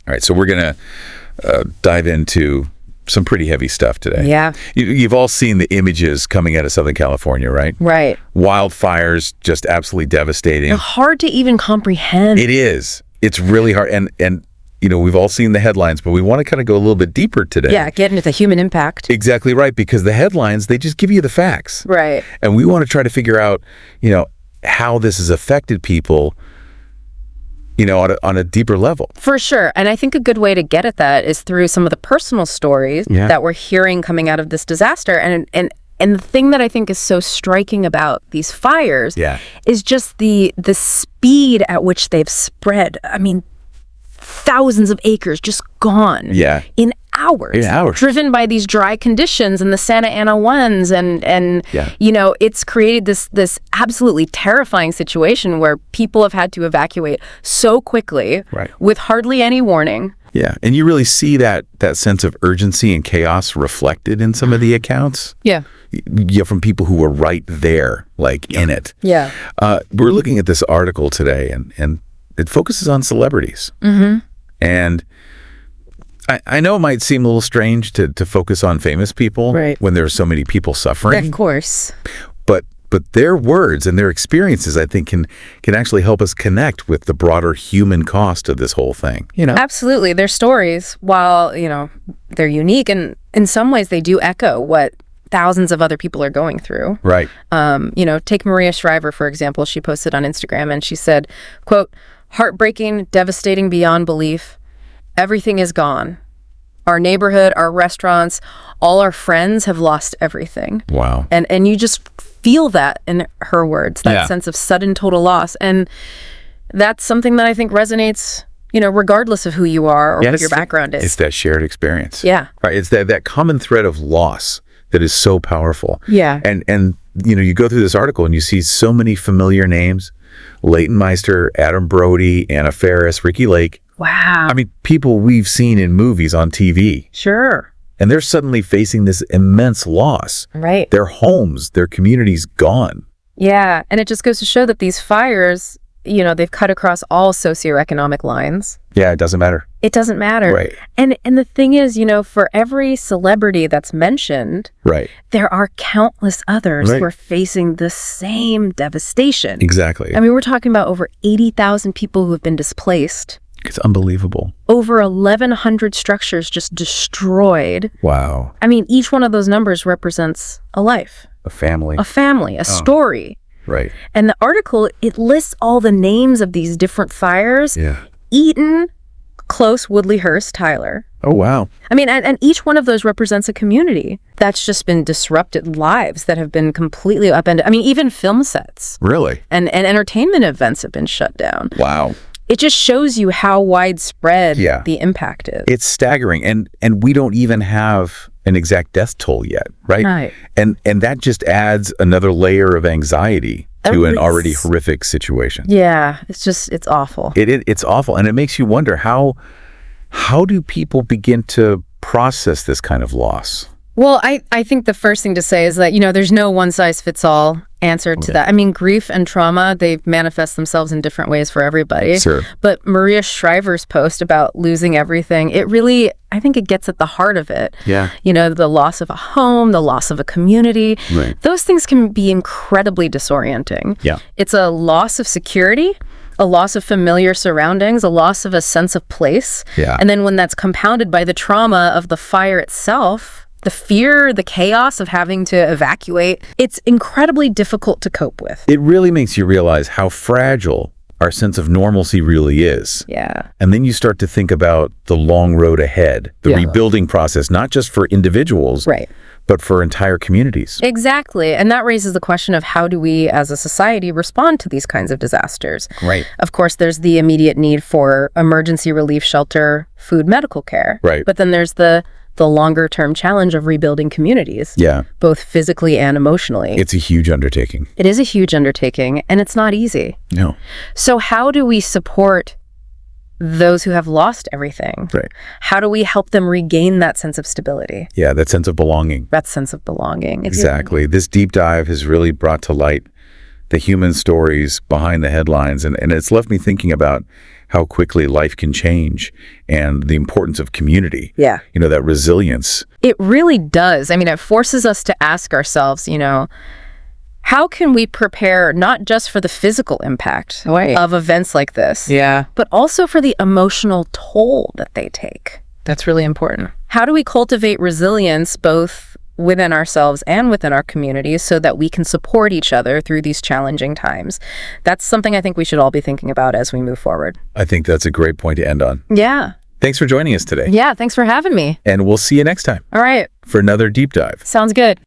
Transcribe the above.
All right, so we're going to dive into some pretty heavy stuff today. Yeah. You've all seen the images coming out of Southern California, right? Right. Wildfires, just absolutely devastating. They're hard to even comprehend. It is. It's really hard. And we've all seen the headlines, but we want to kind of go a little bit deeper today. Yeah, get into the human impact. Exactly right, because the headlines, they just give you the facts. Right. And we want to try to figure out, how this has affected people, on a deeper level. For sure. And I think a good way to get at that is through some of the personal stories that we're hearing coming out of this disaster. And the thing that I think is so striking about these fires is just the speed at which they've spread. I mean, thousands of acres just gone in hours. Driven by these dry conditions and the Santa Ana ones. And it's created this absolutely terrifying situation where people have had to evacuate so quickly with hardly any warning. Yeah, and you really see that sense of urgency and chaos reflected in some of the accounts. Yeah, from people who were right there, in it. Yeah. We're looking at this article today, and it focuses on celebrities. Mm-hmm. And I know it might seem a little strange to focus on famous people when there are so many people suffering. Of course. But their words and their experiences, I think, can actually help us connect with the broader human cost of this whole thing. Absolutely. Their stories, while, they're unique, and in some ways they do echo what thousands of other people are going through. Right. Take Maria Shriver, for example. She posted on Instagram and she said, quote, "Heartbreaking, devastating beyond belief. Everything is gone. Our neighborhood, our restaurants, all our friends have lost everything." Wow. And you just feel that in her words, that sense of sudden total loss. And that's something that I think resonates, regardless of who you are or what your background is. It's that shared experience. Yeah. Right. It's that common thread of loss that is so powerful. Yeah. And you go through this article and you see so many familiar names: Leighton Meister, Adam Brody, Anna Faris, Ricky Lake. Wow. I mean, people we've seen in movies on TV. Sure. And they're suddenly facing this immense loss. Right. Their homes, their communities gone. Yeah. And it just goes to show that these fires, they've cut across all socioeconomic lines. Yeah, it doesn't matter. It doesn't matter. Right. And the thing is, for every celebrity that's mentioned, there are countless others who are facing the same devastation. Exactly. I mean, we're talking about over 80,000 people who have been displaced. It's unbelievable. Over 1,100 structures just destroyed. Wow. I mean, each one of those numbers represents a life. A family. A story. Right. And the article, it lists all the names of these different fires. Yeah. Eaton, close, Woodley, Hurst, Tyler. Oh, wow. I mean, and each one of those represents a community that's just been disrupted, lives that have been completely upended. I mean, even film sets. Really? And entertainment events have been shut down. Wow. It just shows you how widespread the impact is. It's staggering. And we don't even have an exact death toll yet, right? Right. And that just adds another layer of anxiety to an already horrific situation. Yeah, it's awful. It's awful. And it makes you wonder, how do people begin to process this kind of loss? Well, I think the first thing to say is that, there's no one-size-fits-all answer to that. I mean, grief and trauma, they manifest themselves in different ways for everybody. Sure. But Maria Shriver's post about losing everything, it really, I think it gets at the heart of it. Yeah. The loss of a home, the loss of a community. Right. Those things can be incredibly disorienting. Yeah. It's a loss of security, a loss of familiar surroundings, a loss of a sense of place. Yeah. And then when that's compounded by the trauma of the fire itself, the fear, the chaos of having to evacuate, it's incredibly difficult to cope with. It really makes you realize how fragile our sense of normalcy really is. Yeah. And then you start to think about the long road ahead, the rebuilding process, not just for individuals, but for entire communities. Exactly. And that raises the question of how do we as a society respond to these kinds of disasters? Right. Of course, there's the immediate need for emergency relief shelter, food, medical care. Right. But then there's the longer term challenge of rebuilding communities. Yeah. Both physically and emotionally. It's a huge undertaking. It is a huge undertaking, and it's not easy. No. So how do we support those who have lost everything? Right. How do we help them regain that sense of stability? Yeah, that sense of belonging. That sense of belonging. Exactly. This deep dive has really brought to light the human stories behind the headlines, and it's left me thinking about how quickly life can change and the importance of community. Yeah. That resilience. It really does. I mean, it forces us to ask ourselves, how can we prepare not just for the physical impact of events like this, but also for the emotional toll that they take? That's really important. How do we cultivate resilience both within ourselves and within our communities so that we can support each other through these challenging times? That's something I think we should all be thinking about as we move forward. I think that's a great point to end on. Yeah. Thanks for joining us today. Yeah, thanks for having me. And we'll see you next time. All right. For another deep dive. Sounds good.